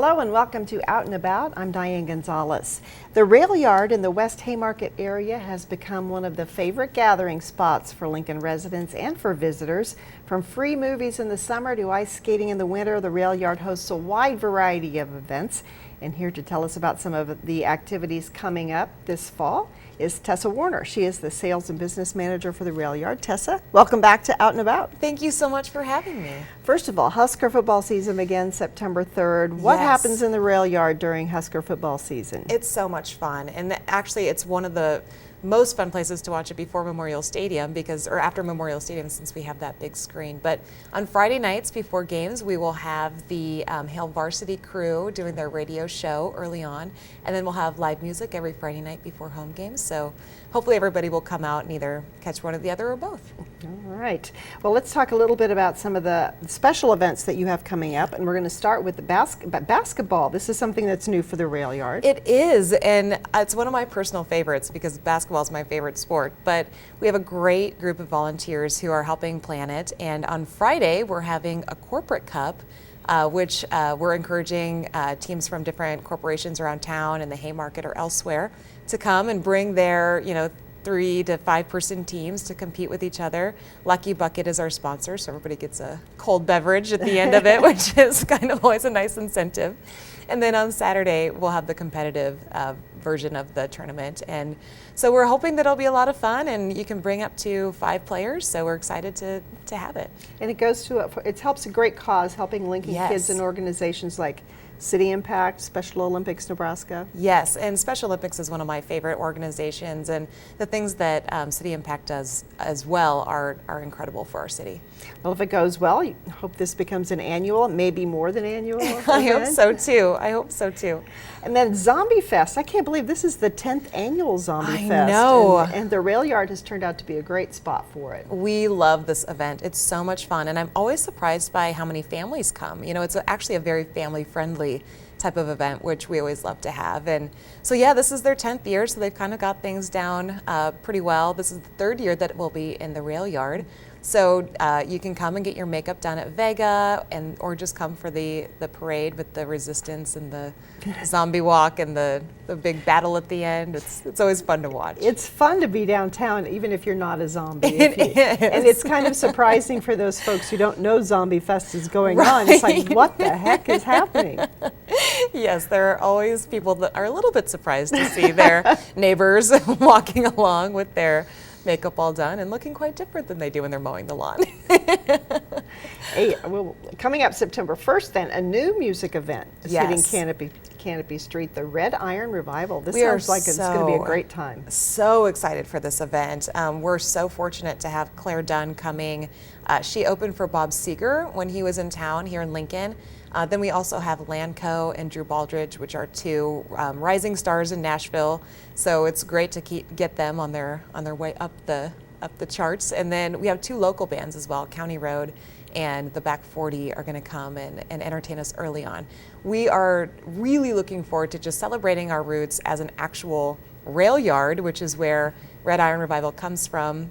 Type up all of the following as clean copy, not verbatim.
Hello and welcome to Out and About. I'm Diane Gonzalez. The Rail Yard in the West Haymarket area has become one of the favorite gathering spots for Lincoln residents and for visitors. From free movies in the summer to ice skating in the winter, the Rail Yard hosts a wide variety of events. And here to tell us about some of the activities coming up this fall is Tessa Warner. She is the Sales and Business Manager for the Rail Yard. Tessa, welcome back to Out and About. Thank you so much for having me. First of all, Husker football season begins September 3rd. What happens in the Rail Yard during Husker football season? It's so much fun, and actually it's one of the most fun places to watch it before Memorial Stadium or after Memorial Stadium, since we have that big screen. But on Friday nights before games, we will have the Hale Varsity crew doing their radio show early on, and then we'll have live music every Friday night before home games. So hopefully everybody will come out and either catch one or the other or both. All right. Well, let's talk a little bit about some of the special events that you have coming up, and we're going to start with the basketball. This is something that's new for the Rail Yard. It is, and it's one of my personal favorites because basketball is my favorite sport. But we have a great group of volunteers who are helping plan it, and on Friday we're having a corporate cup, which we're encouraging teams from different corporations around town in the Haymarket or elsewhere to come and bring their 3 to 5 person teams to compete with each other. Lucky Bucket is our sponsor, so everybody gets a cold beverage at the end of it, which is kind of always a nice incentive. And then on Saturday, we'll have the competitive version of the tournament. And so we're hoping that it'll be a lot of fun, and you can bring up to 5 players, so we're excited to have it. And it helps a great cause, helping Lincoln kids and organizations like City Impact, Special Olympics Nebraska. Yes, and Special Olympics is one of my favorite organizations, and the things that City Impact does as well are incredible for our city. Well, if it goes well, I hope this becomes an annual, maybe more than annual. I hope so too. I hope so too. And then Zombie Fest. I can't believe this is the 10th annual Zombie Fest. I know. And the Rail Yard has turned out to be a great spot for it. We love this event. It's so much fun, and I'm always surprised by how many families come. It's actually a very family-friendly type of event, which we always love to have. And so this is their 10th year, so they've kind of got things down pretty well. This is the 3rd year that it will be in the Rail Yard. So you can come and get your makeup done at Vega, or just come for the parade with the resistance and the zombie walk and the big battle at the end. It's always fun to watch. It's fun to be downtown, even if you're not a zombie. It is. And it's kind of surprising for those folks who don't know Zombie Fest is going on. It's like, what the heck is happening? Yes, there are always people that are a little bit surprised to see their neighbors walking along with their makeup all done and looking quite different than they do when they're mowing the lawn. Well, coming up September 1st, then, a new music event is hitting Canopy Street, the Red Iron Revival. This sounds like it's going to be a great time. So excited for this event. We're so fortunate to have Claire Dunn coming. She opened for Bob Seger when he was in town here in Lincoln. Then we also have Lanco and Drew Baldridge, which are 2 rising stars in Nashville. So it's great to get them on their way up the charts. And then we have 2 local bands as well. County Road and the Back 40 are going to come and entertain us early on. We are really looking forward to just celebrating our roots as an actual rail yard, which is where Red Iron Revival comes from.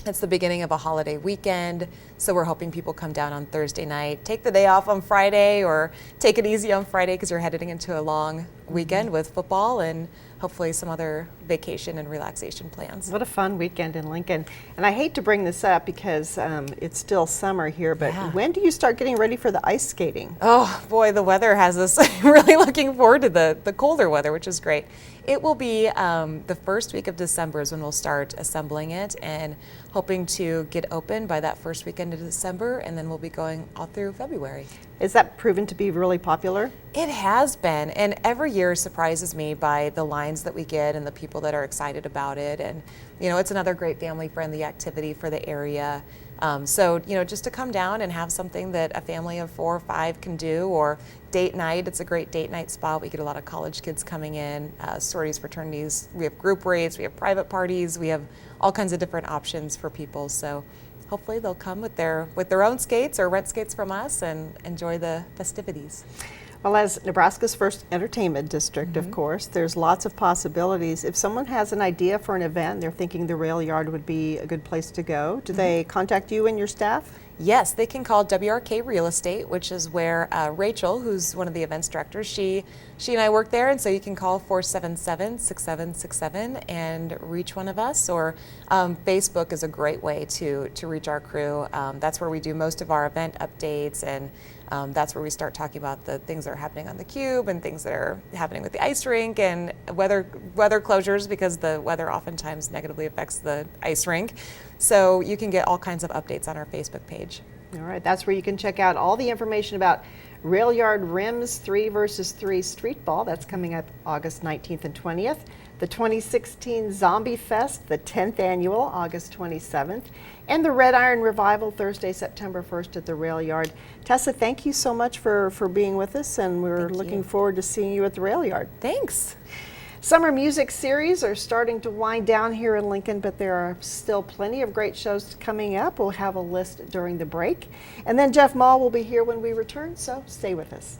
It's the beginning of a holiday weekend, so we're hoping people come down on Thursday night, take the day off on Friday, or take it easy on Friday because you're heading into a long weekend with football and hopefully some other vacation and relaxation plans. What a fun weekend in Lincoln. And I hate to bring this up because it's still summer here, but when do you start getting ready for the ice skating? Oh boy, the weather has us really looking forward to the colder weather, which is great. It will be the first week of December is when we'll start assembling it, and hoping to get open by that first weekend of December, and then we'll be going all through February. Is that proven to be really popular? It has been, and every year surprises me by the lines that we get and the people that are excited about it. And it's another great family-friendly activity for the area. So just to come down and have something that a family of 4 or 5 can do, or date night. It's a great date night spot. We get a lot of college kids coming in, sororities, fraternities. We have group rates, we have private parties, we have all kinds of different options for people. So hopefully they'll come with their own skates or rent skates from us and enjoy the festivities. Well, as Nebraska's first entertainment district, of course, there's lots of possibilities. If someone has an idea for an event, they're thinking the Rail Yard would be a good place to go, do they contact you and your staff? Yes, they can call WRK Real Estate, which is where Rachel, who's one of the events directors, she and I work there, and so you can call 477-6767 and reach one of us, or Facebook is a great way to reach our crew. That's where we do most of our event updates, and that's where we start talking about the things that are happening on the Cube and things that are happening with the ice rink and weather closures, because the weather oftentimes negatively affects the ice rink. So you can get all kinds of updates on our Facebook page. All right, that's where you can check out all the information about Rail Yard Rims 3 vs. 3 Street Ball. That's coming up August 19th and 20th. The 2016 Zombie Fest, the 10th annual, August 27th. And the Red Iron Revival, Thursday, September 1st at the Rail Yard. Tessa, thank you so much for being with us, and we're looking forward to seeing you at the Rail Yard. Thanks. Summer music series are starting to wind down here in Lincoln, but there are still plenty of great shows coming up. We'll have a list during the break. And then Jeff Mall will be here when we return, so stay with us.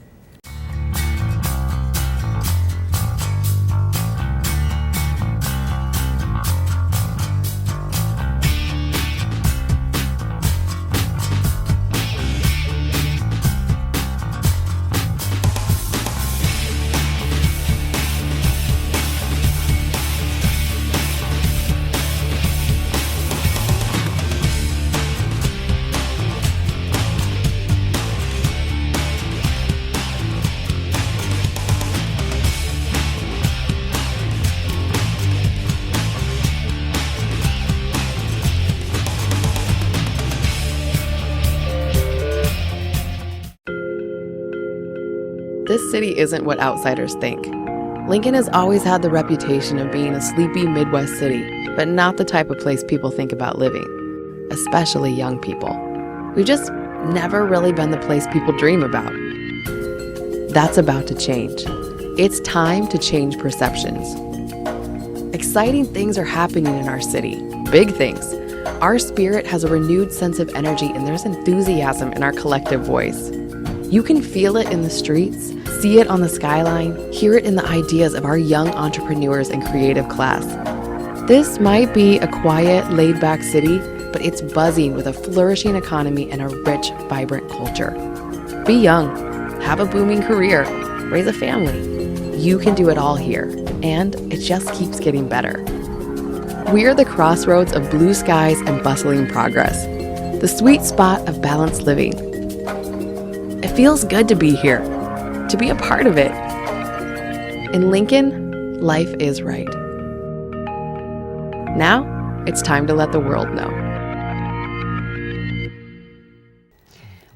This city isn't what outsiders think. Lincoln has always had the reputation of being a sleepy Midwest city, but not the type of place people think about living, especially young people. We've just never really been the place people dream about. That's about to change. It's time to change perceptions. Exciting things are happening in our city, big things. Our spirit has a renewed sense of energy, and there's enthusiasm in our collective voice. You can feel it in the streets, see it on the skyline, hear it in the ideas of our young entrepreneurs and creative class. This might be a quiet, laid-back city, but it's buzzing with a flourishing economy and a rich, vibrant culture. Be young, have a booming career, raise a family. You can do it all here, and it just keeps getting better. We're the crossroads of blue skies and bustling progress, the sweet spot of balanced living. It feels good to be here, to be a part of it. In Lincoln, life is right. Now, it's time to let the world know.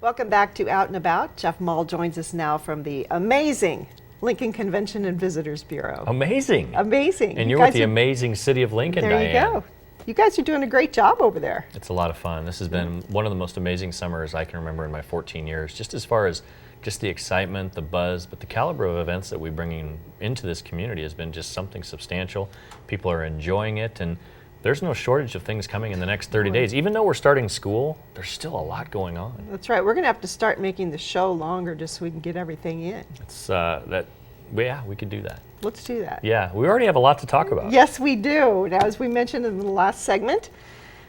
Welcome back to Out and About. Jeff Mall joins us now from the amazing Lincoln Convention and Visitors Bureau. Amazing. Amazing. And you're with the amazing city of Lincoln, there Diane. There you go. You guys are doing a great job over there. It's a lot of fun. This has been one of the most amazing summers I can remember in my 14 years, just as far as just the excitement, the buzz, but the caliber of events that we bring into this community has been just something substantial. People are enjoying it, and there's no shortage of things coming in the next 30 days. Even though we're starting school, there's still a lot going on. That's right. We're going to have to start making the show longer just so we can get everything in. It's yeah, we could do that. Let's do that. Yeah, we already have a lot to talk about. Yes, we do. Now, as we mentioned in the last segment,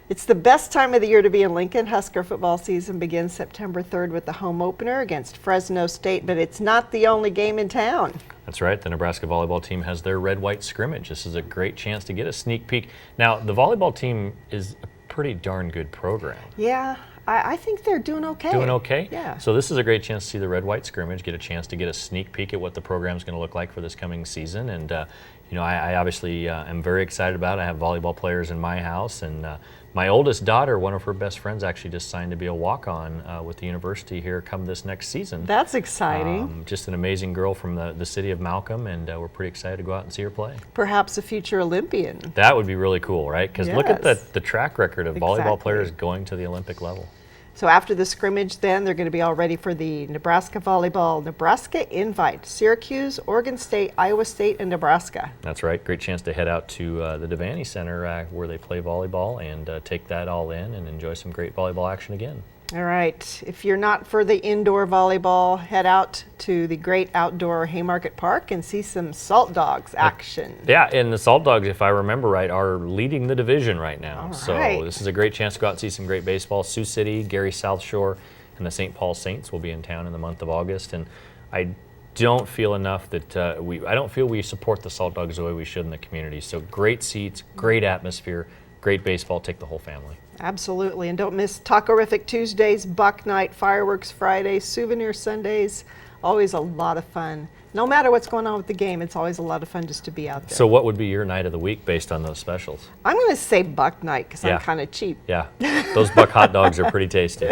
it's the best time of the year to be in Lincoln. Husker football season begins September 3rd with the home opener against Fresno State, but it's not the only game in town. That's right. The Nebraska volleyball team has their red-white scrimmage. This is a great chance to get a sneak peek. Now, the volleyball team is a pretty darn good program. Yeah, I think they're doing okay. Doing okay? Yeah. So this is a great chance to see the red-white scrimmage, get a chance to get a sneak peek at what the program's going to look like for this coming season. And, you know, I obviously am very excited about it. I have volleyball players in my house, and my oldest daughter, one of her best friends, actually just signed to be a walk-on with the university here come this next season. That's exciting. Just an amazing girl from the city of Malcolm, and we're pretty excited to go out and see her play. Perhaps a future Olympian. That would be really cool, right? Because look at the track record of volleyball Exactly. players going to the Olympic level. So after the scrimmage, then they're going to be all ready for the Nebraska Volleyball Nebraska Invite. Syracuse, Oregon State, Iowa State, and Nebraska. That's right. Great chance to head out to the Devaney Center where they play volleyball and take that all in and enjoy some great volleyball action again. All right. If you're not for the indoor volleyball, head out to the great outdoor Haymarket Park and see some Salt Dogs action. Yeah, and the Salt Dogs, if I remember right, are leading the division right now. All So right. this is a great chance to go out and see some great baseball. Sioux City, Gary South Shore, and the St. Paul Saints will be in town in the month of August. And I don't feel enough that I don't feel we support the Salt Dogs the way we should in the community. So great seats, great atmosphere, great baseball. Take the whole family. Absolutely. And don't miss Tacorific Tuesdays, Buck Night, Fireworks Fridays, Souvenir Sundays. Always a lot of fun. No matter what's going on with the game, it's always a lot of fun just to be out there. So what would be your night of the week based on those specials? I'm going to say Buck Night because Yeah. I'm kind of cheap. Yeah, those Buck hot dogs are pretty tasty.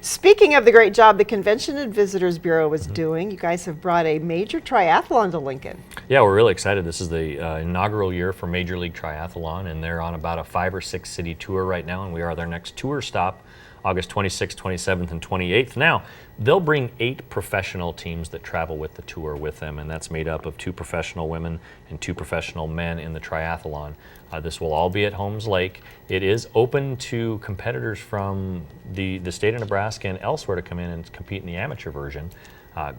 Speaking of the great job the Convention and Visitors Bureau is doing, you guys have brought a major triathlon to Lincoln. Yeah, we're really excited. This is the inaugural year for Major League Triathlon, and they're on about a 5 or 6 city tour right now, and we are their next tour stop, August 26th, 27th, and 28th. Now, they'll bring 8 professional teams that travel with the tour with them, and that's made up of 2 professional women and 2 professional men in the triathlon. This will all be at Holmes Lake. It is open to competitors from the state of Nebraska and elsewhere to come in and compete in the amateur version.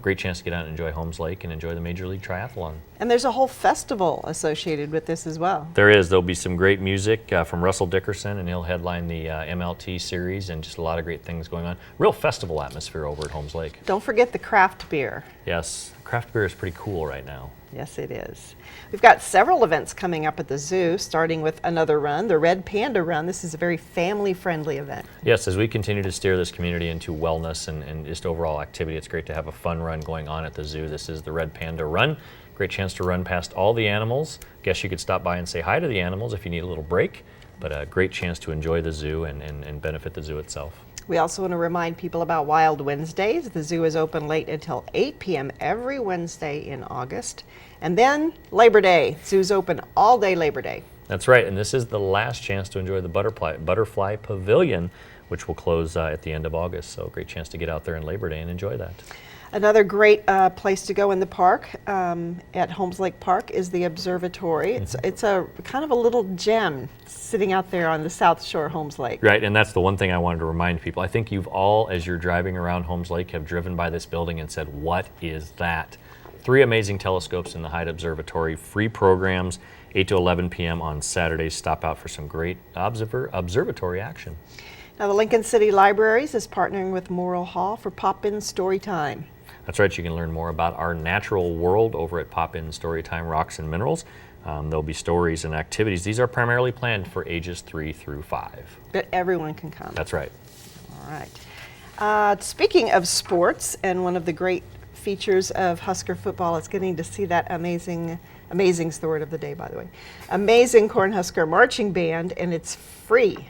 Great chance to get out and enjoy Holmes Lake and enjoy the Major League Triathlon. And there's a whole festival associated with this as well. There is. There'll be some great music from Russell Dickerson, and he'll headline the MLT series, and just a lot of great things going on. Real festival atmosphere over at Holmes Lake. Don't forget the craft beer. Yes, craft beer is pretty cool right now. Yes, it is. We've got several events coming up at the zoo, starting with another run, the Red Panda Run. This is a very family-friendly event. Yes, as we continue to steer this community into wellness and just overall activity, it's great to have a fun run going on at the zoo. This is the Red Panda Run. Great chance to run past all the animals. Guess you could stop by and say hi to the animals if you need a little break, but a great chance to enjoy the zoo and benefit the zoo itself. We also want to remind people about Wild Wednesdays. The zoo is open late until 8 p.m. every Wednesday in August. And then Labor Day. Zoo's open all day Labor Day. That's right, and this is the last chance to enjoy the Butterfly Pavilion, which will close at the end of August. So great chance to get out there on Labor Day and enjoy that. Another great place to go in the park at Holmes Lake Park is the observatory. It's a kind of a little gem sitting out there on the South Shore of Holmes Lake. Right, and that's the one thing I wanted to remind people. I think you've all, as you're driving around Holmes Lake, have driven by this building and said, "What is that?" 3 amazing telescopes in the Hyde Observatory, free programs, 8 to 11 p.m. on Saturdays. Stop out for some great observatory action. Now, the Lincoln City Libraries is partnering with Morrill Hall for Pop-In Storytime. That's right, you can learn more about our natural world over at Pop-In Storytime Rocks and Minerals. There'll be stories and activities. These are primarily planned for ages 3 through 5. But everyone can come. That's right. All right. Speaking of sports, and one of the great features of Husker football is getting to see that amazing's the word of the day, by the way, amazing Cornhusker marching band, and it's free.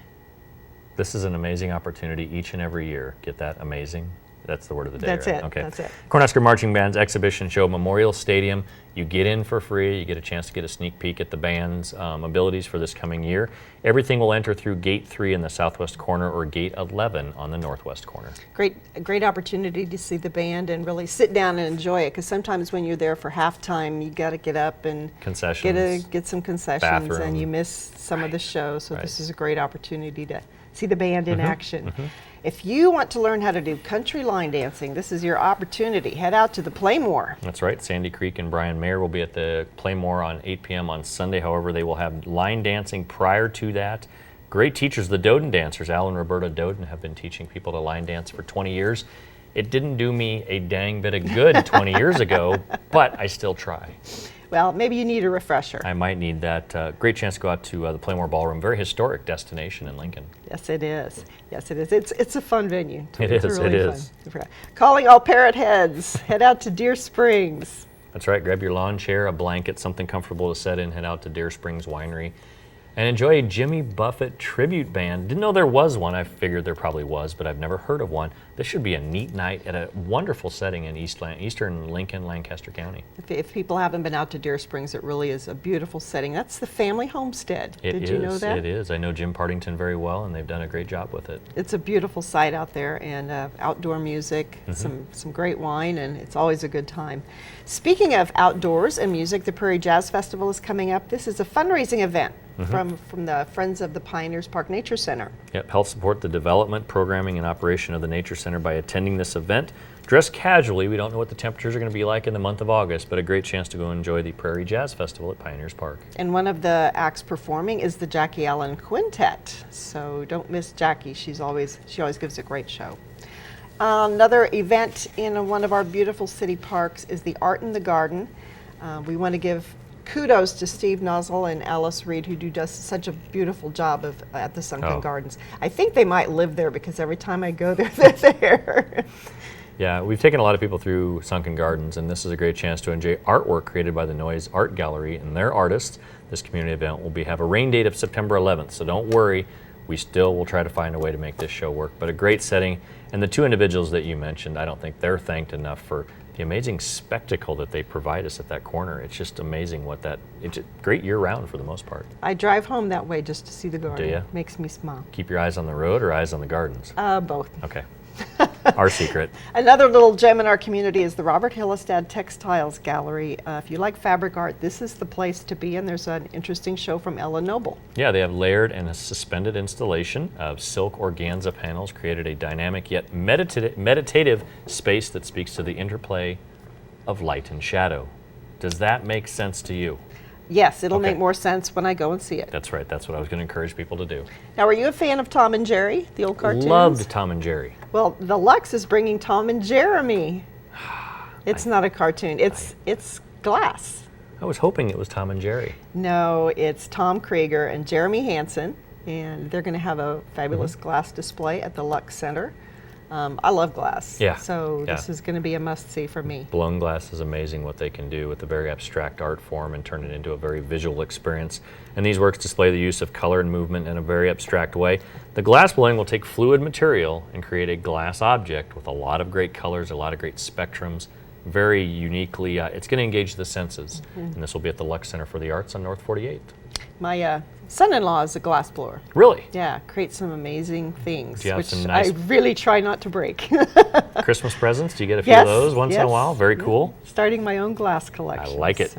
This is an amazing opportunity each and every year. Get that amazing? That's the word of the day, That's right? it. Okay. That's it. Cornhusker Marching Band's exhibition show, Memorial Stadium. You get in for free. You get a chance to get a sneak peek at the band's abilities for this coming year. Everything will enter through Gate 3 in the southwest corner or Gate 11 on the northwest corner. Great opportunity to see the band and really sit down and enjoy it, because sometimes when you're there for halftime, you got to get up and Concessions. get some concessions, Bathroom. and you miss some of the show. So Right. this is a great opportunity to see the band in action. If you want to learn how to do country line dancing, this is your opportunity. Head out to the Playmore. That's right. Sandy Creek and Brian Mayer will be at the Playmore on 8 p.m. on Sunday. However, they will have line dancing prior to that. Great teachers, the Doden dancers. Al and Roberta Doden have been teaching people to line dance for 20 years. It didn't do me a dang bit of good 20 years ago, but I still try. Well, maybe you need a refresher. I might need that. Great chance to go out to the Playmore Ballroom. Very historic destination in Lincoln. Yes, it is. Yes, it is. It's a fun venue. It It's is, really it fun. is. Calling all parrot heads. Head out to Deer Springs. That's right. Grab your lawn chair, a blanket, something comfortable to set in. Head out to Deer Springs Winery and enjoy a Jimmy Buffett tribute band. Didn't know there was one. I figured there probably was, but I've never heard of one. This should be a neat night at a wonderful setting in eastern Lincoln, Lancaster County. If people haven't been out to Deer Springs, it really is a beautiful setting. That's the family homestead. Did you know that? It is. I know Jim Partington very well, and they've done a great job with it. It's a beautiful site out there, and outdoor music, some great wine, and it's always a good time. Speaking of outdoors and music, the Prairie Jazz Festival is coming up. This is a fundraising event from the Friends of the Pioneers Park Nature Center. Yep, help support the development, programming, and operation of the Nature Center by attending this event. Dress casually. We don't know what the temperatures are going to be like in the month of August, but a great chance to go enjoy the Prairie Jazz Festival at Pioneers Park. And one of the acts performing is the Jackie Allen Quintet. So don't miss Jackie. She always gives a great show. Another event in one of our beautiful city parks is the Art in the Garden. We want to give kudos to Steve Nozzle and Alice Reed, who do just such a beautiful job at the Sunken Gardens. I think they might live there because every time I go there, they're there. Yeah, we've taken a lot of people through Sunken Gardens, and this is a great chance to enjoy artwork created by the Noise Art Gallery and their artists. This community event will have a rain date of September 11th, so don't worry. We still will try to find a way to make this show work, but a great setting. And the two individuals that you mentioned, I don't think they're thanked enough for the amazing spectacle that they provide us at that corner. It's just amazing it's great year-round for the most part. I drive home that way just to see the garden. Do you? Makes me smile. Keep your eyes on the road or eyes on the gardens? Both. Okay. Our secret. Another little gem in our community is the Robert Hillestad Textiles Gallery. If you like fabric art, this is the place to be, and there's an interesting show from Ella Noble. Yeah, they have layered and a suspended installation of silk organza panels, created a dynamic yet meditative space that speaks to the interplay of light and shadow. Does that make sense to you? Yes, it'll Okay. make more sense when I go and see it. That's right. That's what I was going to encourage people to do. Now, are you a fan of Tom and Jerry, the old cartoons? Loved Tom and Jerry. Well, the Lux is bringing Tom and Jeremy. It's not a cartoon. It's glass. I was hoping it was Tom and Jerry. No, it's Tom Krieger and Jeremy Hansen, and they're going to have a fabulous glass display at the Lux Center. I love glass. Yeah, So yeah. this is going to be a must-see for me. Blown glass is amazing what they can do with a very abstract art form and turn it into a very visual experience. And these works display the use of color and movement in a very abstract way. The glass blowing will take fluid material and create a glass object with a lot of great colors, a lot of great spectrums, very uniquely. It's going to engage the senses. And this will be at the Lux Center for the Arts on North 48th. My son-in-law is a glass blower. Really? Yeah, creates some amazing things, Do you have which some nice- I really try not to break. Christmas presents? Do you get a few Yes, of those once in a yes. while? Very cool. Starting my own glass collection. like it.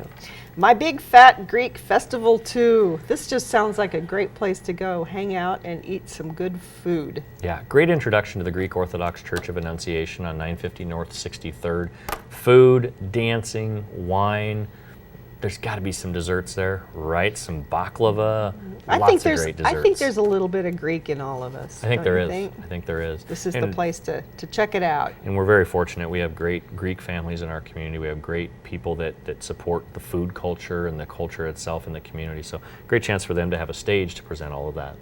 My Big Fat Greek Festival 2. This just sounds like a great place to go, hang out, and eat some good food. Yeah, great introduction to the Greek Orthodox Church of Annunciation on 950 North 63rd. Food, dancing, wine. There's got to be some desserts there, right? Some baklava. Lots of great desserts. I think there's a little bit of Greek in all of us. I think don't there you is. think? I think there is. This is And- the place to check it out. And we're very fortunate. We have great Greek families in our community. We have great people that support the food culture and the culture itself in the community. So great chance for them to have a stage to present all of that.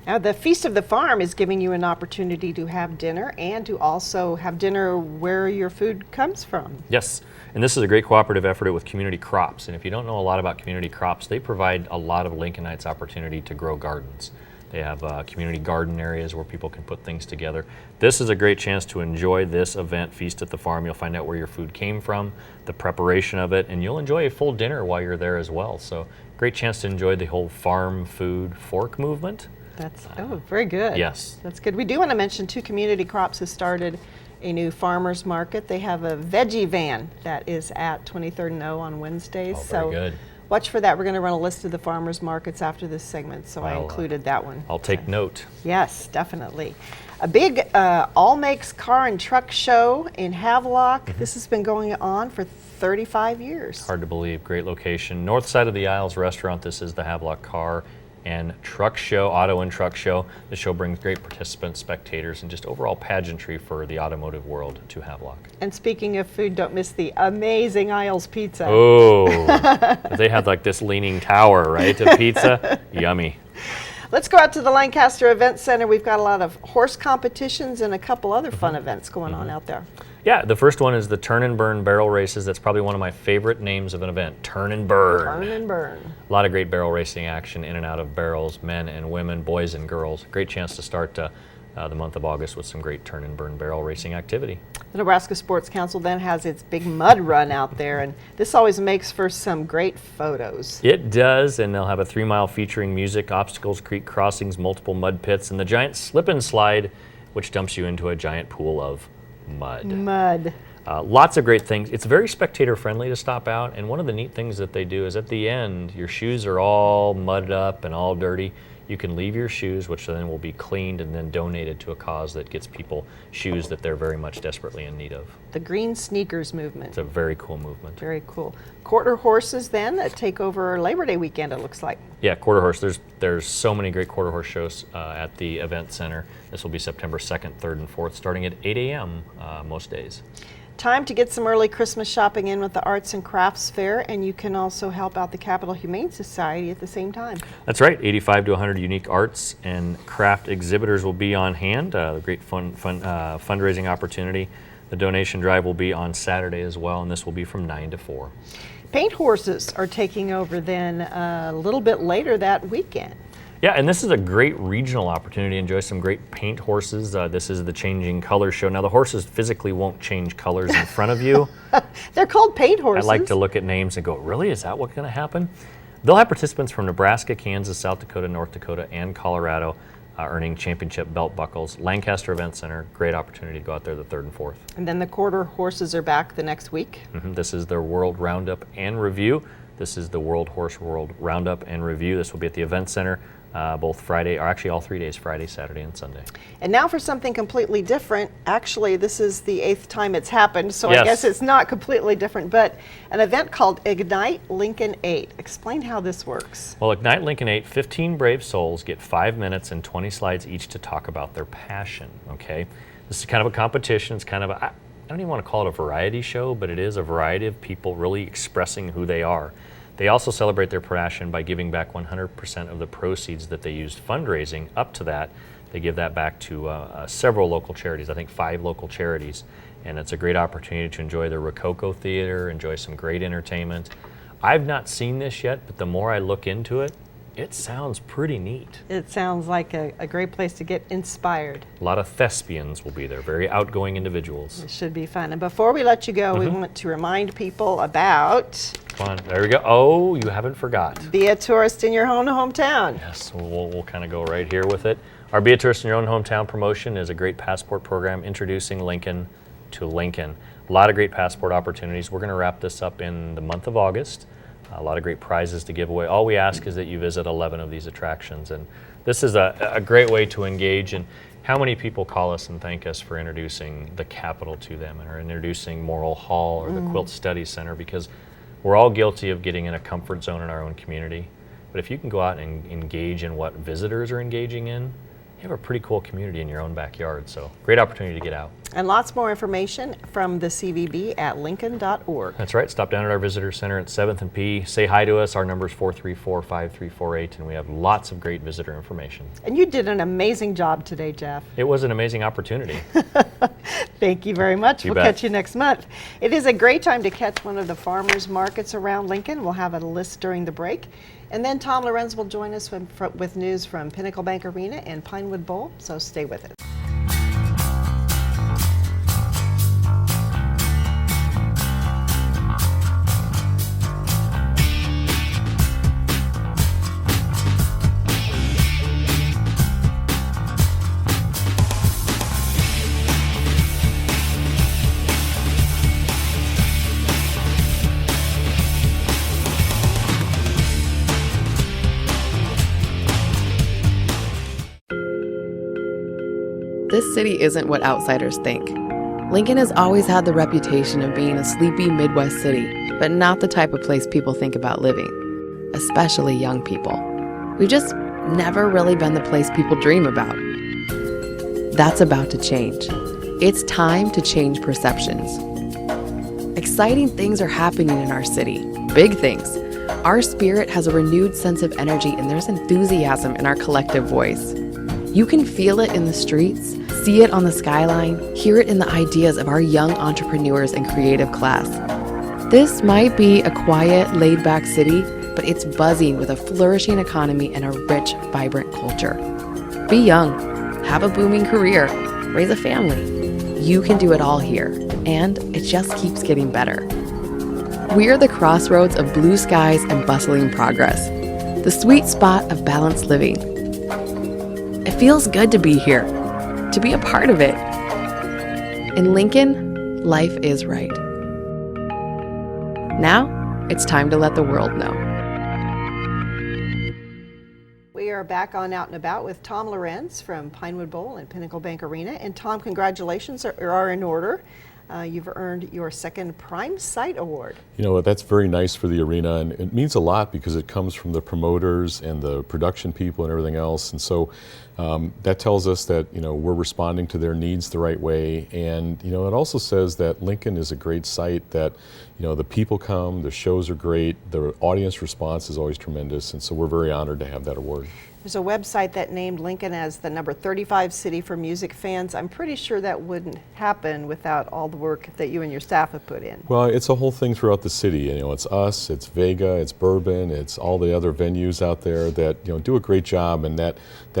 Now, the Feast of the Farm is giving you an opportunity to have dinner and to also have dinner where your food comes from. Yes, and this is a great cooperative effort with Community Crops. And if you don't know a lot about Community Crops, they provide a lot of Lincolnites opportunity to grow gardens. They have community garden areas where people can put things together. This is a great chance to enjoy this event, Feast at the Farm. You'll find out where your food came from, the preparation of it, and you'll enjoy a full dinner while you're there as well. So great chance to enjoy the whole farm food fork movement. That's very good. Yes. That's good. We do want to mention too, Community Crops has started a new farmers market. They have a veggie van that is at 23rd and O on Wednesdays. Oh, very good. Watch for that. We're going to run a list of the farmers markets after this segment, so I I'll, included that one. I'll take note. Yes, definitely. A big all makes car and truck show in Havelock. This has been going on for 35 years. Hard to believe. Great location. North side of the Isles restaurant. This is the Havelock Car and Truck Show, Auto and Truck Show. The show brings great participants, spectators, and just overall pageantry for the automotive world to Havelock. And speaking of food, don't miss the amazing Isles Pizza. Oh, they have like this leaning tower, right, of pizza. Yummy. Let's go out to the Lancaster Event Center. We've got a lot of horse competitions and a couple other fun events going on out there. Yeah, the first one is the Turn and Burn barrel races. That's probably one of my favorite names of an event, Turn and Burn. Turn and burn. A lot of great barrel racing action in and out of barrels, men and women, boys and girls. Great chance to start the month of August with some great Turn and Burn barrel racing activity. The Nebraska Sports Council then has its big mud run out there, and this always makes for some great photos. It does, and they'll have a 3-mile featuring music, obstacles, creek crossings, multiple mud pits, and the giant slip and slide, which dumps you into a giant pool of mud. Mud. Lots of great things. It's very spectator friendly to stop out, and one of the neat things that they do is at the end, your shoes are all mudded up and all dirty. You can leave your shoes, which then will be cleaned and then donated to a cause that gets people shoes that they're very much desperately in need of. The Green Sneakers movement. It's a very cool movement. Very cool. Quarter horses then that take over Labor Day weekend, it looks like. Yeah, quarter horse. There's so many great quarter horse shows at the event center. This will be September 2nd, 3rd, and 4th, starting at 8 a.m. Most days. Time to get some early Christmas shopping in with the Arts and Crafts Fair, and you can also help out the Capital Humane Society at the same time. That's right. 85 to 100 unique arts and craft exhibitors will be on hand. A great fundraising opportunity. The donation drive will be on Saturday as well, and this will be from 9 to 4. Paint horses are taking over then a little bit later that weekend. Yeah, and this is a great regional opportunity to enjoy some great paint horses. This is the Changing Colors show. Now, the horses physically won't change colors in front of you. They're called paint horses. I like to look at names and go, really? Is that what's going to happen? They'll have participants from Nebraska, Kansas, South Dakota, North Dakota, and Colorado earning championship belt buckles. Lancaster Event Center, great opportunity to go out there the 3rd and 4th. And then the quarter horses are back the next week. This is their World Roundup and Review. This is the World Horse World Roundup and Review. This will be at the Event Center both Friday, or actually all 3 days, Friday, Saturday, and Sunday. And now for something completely different. Actually, this is the 8th time it's happened, so Yes. I guess it's not completely different, but an event called Ignite Lincoln 8. Explain how this works. Well, Ignite Lincoln 8, 15 brave souls get 5 minutes and 20 slides each to talk about their passion, okay? This is kind of a competition. It's kind of I don't even want to call it a variety show, but it is a variety of people really expressing who they are. They also celebrate their passion by giving back 100% of the proceeds that they used fundraising. Up to that, they give that back to several local charities, I think 5 local charities. And it's a great opportunity to enjoy the Rococo Theater, enjoy some great entertainment. I've not seen this yet, but the more I look into it, it sounds pretty neat. It sounds like a great place to get inspired. A lot of thespians will be there, very outgoing individuals. It should be fun. And before we let you go, we want to remind people about Come on, there we go. Oh, you haven't forgot. Be a Tourist in Your Own Hometown. Yes, we'll kind of go right here with it. Our Be a Tourist in Your Own Hometown promotion is a great passport program introducing Lincoln to Lincoln. A lot of great passport opportunities. We're going to wrap this up in the month of August. A lot of great prizes to give away. All we ask is that you visit 11 of these attractions, and this is a great way to engage. And how many people call us and thank us for introducing the Capitol to them, or introducing Morrill Hall or the Quilt Study Center, because we're all guilty of getting in a comfort zone in our own community. But if you can go out and engage in what visitors are engaging in, you have a pretty cool community in your own backyard. So great opportunity to get out. And lots more information from the CVB at lincoln.org. That's right. Stop down at our visitor center at 7th and P. Say hi to us. Our number is 434-5348, and we have lots of great visitor information. And you did an amazing job today, Jeff. It was an amazing opportunity. Thank you very much. You We'll bet. catch you next month. It is a great time to catch one of the farmers markets around Lincoln. We'll have a list during the break. And then Tom Lorenz will join us with news from Pinnacle Bank Arena and Pinewood Bowl, so stay with us. This city isn't what outsiders think. Lincoln has always had the reputation of being a sleepy Midwest city, but not the type of place people think about living, especially young people. We've just never really been the place people dream about. That's about to change. It's time to change perceptions. Exciting things are happening in our city, big things. Our spirit has a renewed sense of energy, and there's enthusiasm in our collective voice. You can feel it in the streets, see it on the skyline, hear it in the ideas of our young entrepreneurs and creative class. This might be a quiet, laid-back city, but it's buzzing with a flourishing economy and a rich, vibrant culture. Be young, have a booming career, raise a family. You can do it all here, and it just keeps getting better. We're the crossroads of blue skies and bustling progress, the sweet spot of balanced living. It feels good to be here, to be a part of it. In Lincoln, life is right. Now, it's time to let the world know. We are back on Out and About with Tom Lorenz from Pinewood Bowl and Pinnacle Bank Arena. And Tom, congratulations are in order. You've earned your second Prime Site Award. You know, that's very nice for the arena, and it means a lot because it comes from the promoters and the production people and everything else. And so that tells us that, you know, we're responding to their needs the right way. And, you know, it also says that Lincoln is a great site, that, you know, the people come, the shows are great, the audience response is always tremendous. And so we're very honored to have that award. There's a website that named Lincoln as the number 35 city for music fans. I'm pretty sure that wouldn't happen without all the work that you and your staff have put in. Well, it's a whole thing throughout the city. You know, it's us, it's Vega, it's Bourbon, it's all the other venues out there that, you know, do a great job, and that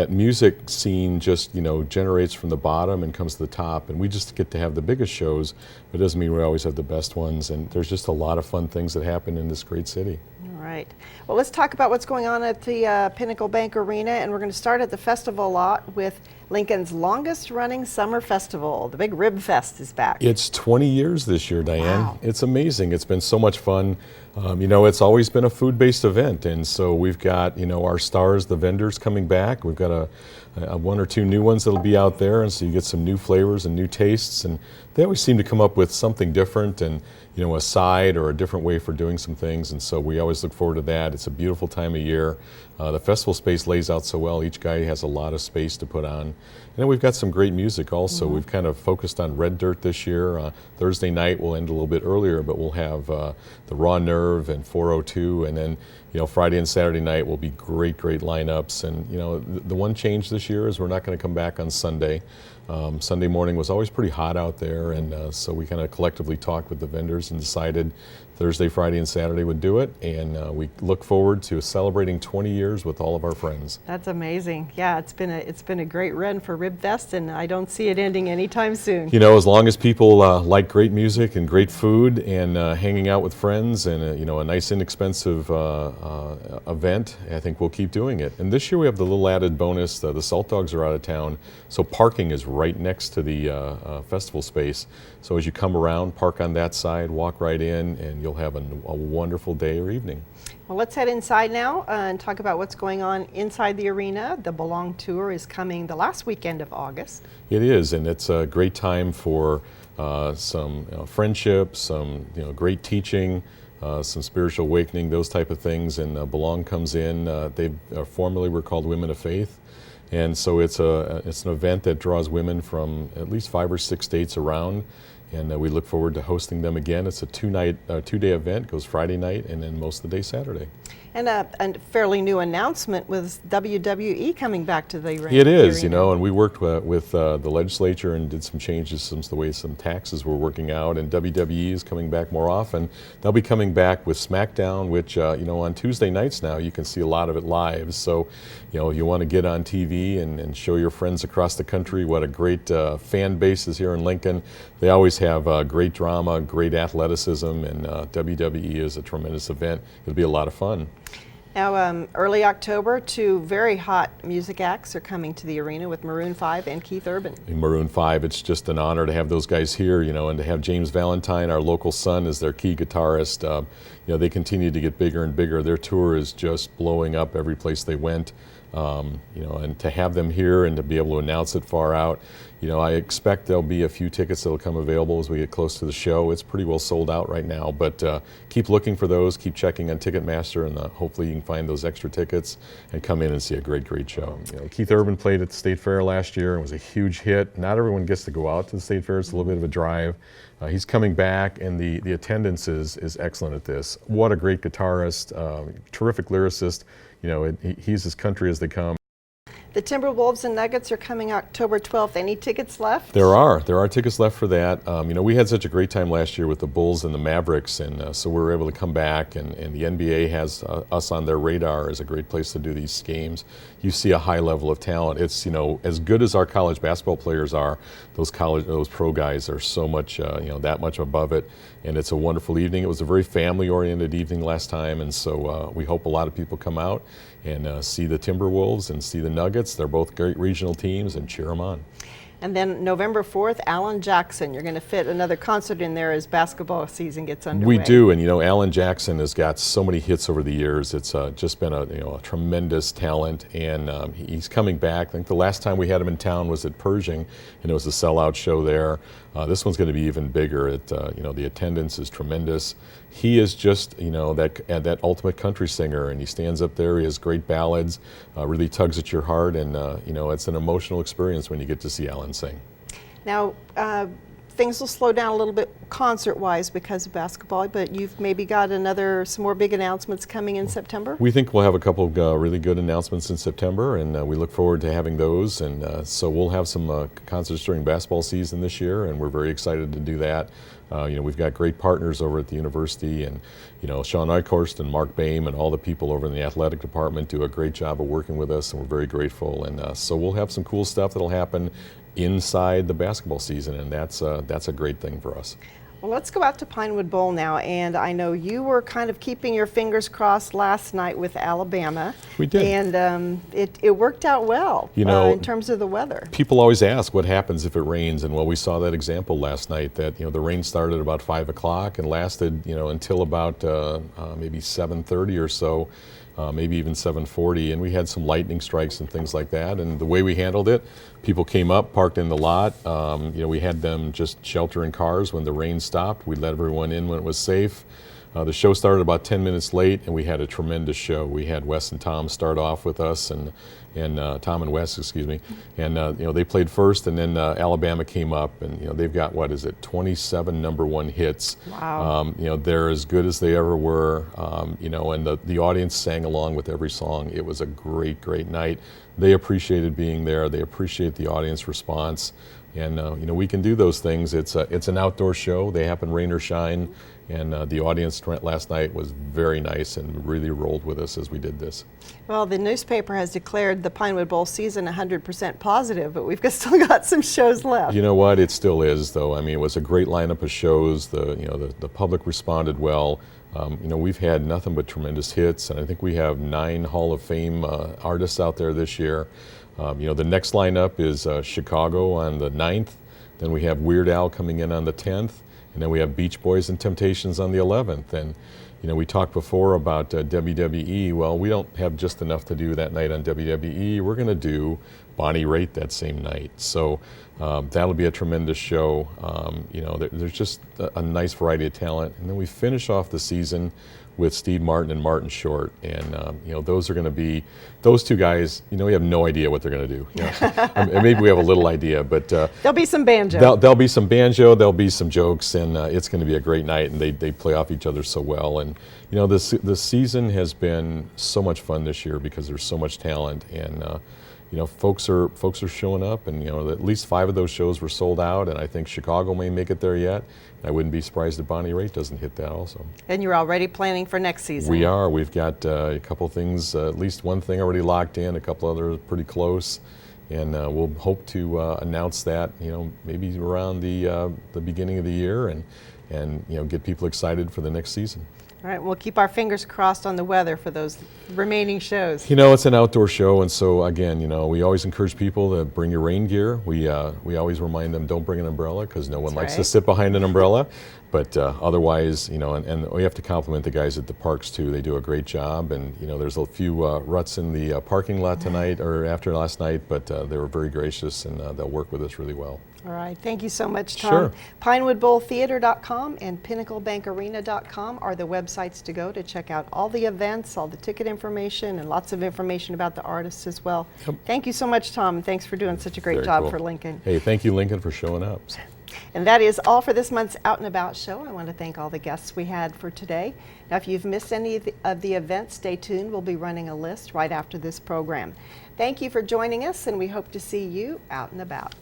music scene just, you know, generates from the bottom and comes to the top, and we just get to have the biggest shows, but it doesn't mean we always have the best ones, and there's just a lot of fun things that happen in this great city. All right. Well, let's talk about what's going on at the Pinnacle Bank Arena, and we're going to start at the festival lot with Lincoln's longest running summer festival. The Big Rib Fest is back. It's 20 years this year, Diane. Wow. It's amazing. It's been so much fun. You know, it's always been a food-based event, and so we've got, you know, our stars, the vendors, coming back. We've got a one or two new ones that'll be out there, and so you get some new flavors and new tastes, and they always seem to come up with something different and, you know, a side or a different way for doing some things, and so we always look forward to that. It's a beautiful time of year. The festival space lays out so well. Each guy has a lot of space to put on. And then we've got some great music also. We've kind of focused on Red Dirt this year. Thursday night will end a little bit earlier, but we'll have the Raw Nerve and 402, and then, you know, Friday and Saturday night will be great lineups. And, you know, the one change this year is we're not going to come back on Sunday. Sunday morning was always pretty hot out there, and so we kind of collectively talked with the vendors and decided Thursday, Friday, and Saturday would do it, and we look forward to celebrating 20 years with all of our friends. That's amazing. Yeah, it's been a great run for Rib Fest, and I don't see it ending anytime soon. You know, as long as people like great music and great food and hanging out with friends and you know, a nice inexpensive event, I think we'll keep doing it. And this year we have the little added bonus: the Salt Dogs are out of town, so parking is right next to the festival space. So as you come around, park on that side, walk right in, and you'll have a wonderful day or evening. Well, let's head inside now and talk about what's going on inside the arena. The Belong Tour is coming the last weekend of August. It is, and it's a great time for some friendship, some great teaching, some spiritual awakening, those type of things. And Belong comes in. They formerly were called Women of Faith. And so it's an event that draws women from at least 5 or 6 states around, and we look forward to hosting them again. It's a two-day event, goes Friday night and then most of the day Saturday. And a fairly new announcement was WWE coming back to the arena. It is, you know, and we worked with the legislature and did some changes to the way some taxes were working out, and WWE is coming back more often. They'll be coming back with SmackDown, which, you know, on Tuesday nights now you can see a lot of it live. So, you know, you want to get on TV and show your friends across the country what a great fan base is here in Lincoln. They always have great drama, great athleticism, and WWE is a tremendous event. It'll be a lot of fun. Now, early October, 2 very hot music acts are coming to the arena with Maroon 5 and Keith Urban. In Maroon 5, it's just an honor to have those guys here, you know, and to have James Valentine, our local son, as their key guitarist. You know, they continue to get bigger and bigger. Their tour is just blowing up every place they went. You know, and to have them here and to be able to announce it far out, you know, I expect there'll be a few tickets that'll come available as we get close to the show. It's pretty well sold out right now, but keep looking for those, keep checking on Ticketmaster, and hopefully you can find those extra tickets and come in and see a great show. You know, Keith Urban played at the State Fair last year and was a huge hit. Not everyone gets to go out to the State Fair. It's a little bit of a drive. He's coming back, and the attendance is excellent at this. What a great guitarist, terrific lyricist. You know, he's as country as they come. The Timberwolves and Nuggets are coming October 12th. Any tickets left? There are tickets left for that. You know, we had such a great time last year with the Bulls and the Mavericks, and so we were able to come back, and the NBA has us on their radar as a great place to do these games. You see a high level of talent. It's, you know, as good as our college basketball players are, those pro guys are so much, you know, that much above it, and it's a wonderful evening. It was a very family-oriented evening last time, and so we hope a lot of people come out and see the Timberwolves and see the Nuggets. They're both great regional teams, and cheer them on. And then November 4th, Alan Jackson. You're going to fit another concert in there as basketball season gets underway. We do, and Alan Jackson has got so many hits over the years. It's just been a tremendous talent, and he's coming back. I think the last time we had him in town was at Pershing, and it was a sellout show there. This one's going to be even bigger. The attendance is tremendous. He is just that ultimate country singer, and he stands up there. He has great ballads, really tugs at your heart, and it's an emotional experience when you get to see Alan sing. Now, things will slow down a little bit concert-wise because of basketball, but you've maybe got some more big announcements coming in September? We think we'll have a couple of really good announcements in September, and we look forward to having those. And so we'll have some concerts during basketball season this year, and we're very excited to do that. We've got great partners over at the university, and Sean Eichhorst and Mark Boehm and all the people over in the athletic department do a great job of working with us, and we're very grateful. And so we'll have some cool stuff that'll happen inside the basketball season, and that's a great thing for us. Well, let's go out to Pinewood Bowl now, and I know you were kind of keeping your fingers crossed last night with Alabama. We did. And it worked out well in terms of the weather. People always ask what happens if it rains, and we saw that example last night that the rain started about 5 o'clock and lasted until about maybe 7:30 or so. Maybe even 7:40, and we had some lightning strikes and things like that. And the way we handled it, people came up, parked in the lot. We had them just shelter in cars when the rain stopped. We let everyone in when it was safe. The show started about 10 minutes late, and we had a tremendous show. We had Wes and Tom start off with us, and Tom and Wes, excuse me, and they played first, and then Alabama came up, and they've got 27 #1 hits. Wow. They're as good as they ever were, and the audience sang along with every song. It was a great night. They appreciated being there. They appreciate the audience response. And we can do those things. It's an outdoor show. They happen rain or shine, and the audience last night was very nice and really rolled with us as we did this. Well, the newspaper has declared the Pinewood Bowl season 100% positive, but we've still got some shows left. You know what? It still is, though. I mean, it was a great lineup of shows. The public responded well. We've had nothing but tremendous hits, and I think we have 9 Hall of Fame artists out there this year. The next lineup is Chicago on the 9th. Then we have Weird Al coming in on the 10th. And then we have Beach Boys and Temptations on the 11th. And, we talked before about WWE. Well, we don't have just enough to do that night on WWE. We're going to do Bonnie Raitt that same night. So that'll be a tremendous show. There's just a nice variety of talent. And then we finish off the season with Steve Martin and Martin Short, and those are going to be those two guys. We have no idea what they're going to do. And maybe we have a little idea, but there'll be some banjo. There'll be some banjo. There'll be some jokes, and it's going to be a great night. And they play off each other so well. And the season has been so much fun this year because there's so much talent, and folks are showing up, and at least 5 of those shows were sold out, and I think Chicago may make it there yet. I wouldn't be surprised if Bonnie Raitt doesn't hit that also. And you're already planning for next season. We are. We've got a couple things, at least one thing already locked in, a couple others pretty close, and we'll hope to announce that maybe around the beginning of the year, and get people excited for the next season. All right, we'll keep our fingers crossed on the weather for those remaining shows. It's an outdoor show, and so again, we always encourage people to bring your rain gear. We always remind them don't bring an umbrella because no one likes to sit behind an umbrella. But otherwise, and we have to compliment the guys at the parks too. They do a great job, and there's a few ruts in the parking lot tonight or after last night, but they were very gracious, and they'll work with us really well. All right, thank you so much, Tom. Sure. PinewoodBowlTheater.com and PinnacleBankArena.com are the websites to go to check out all the events, all the ticket information, and lots of information about the artists as well. Yep. Thank you so much, Tom, and thanks for doing such a great Very job cool. for Lincoln. Hey, thank you, Lincoln, for showing up. And that is all for this month's Out and About show. I want to thank all the guests we had for today. Now, if you've missed any of the events, stay tuned. We'll be running a list right after this program. Thank you for joining us, and we hope to see you out and about.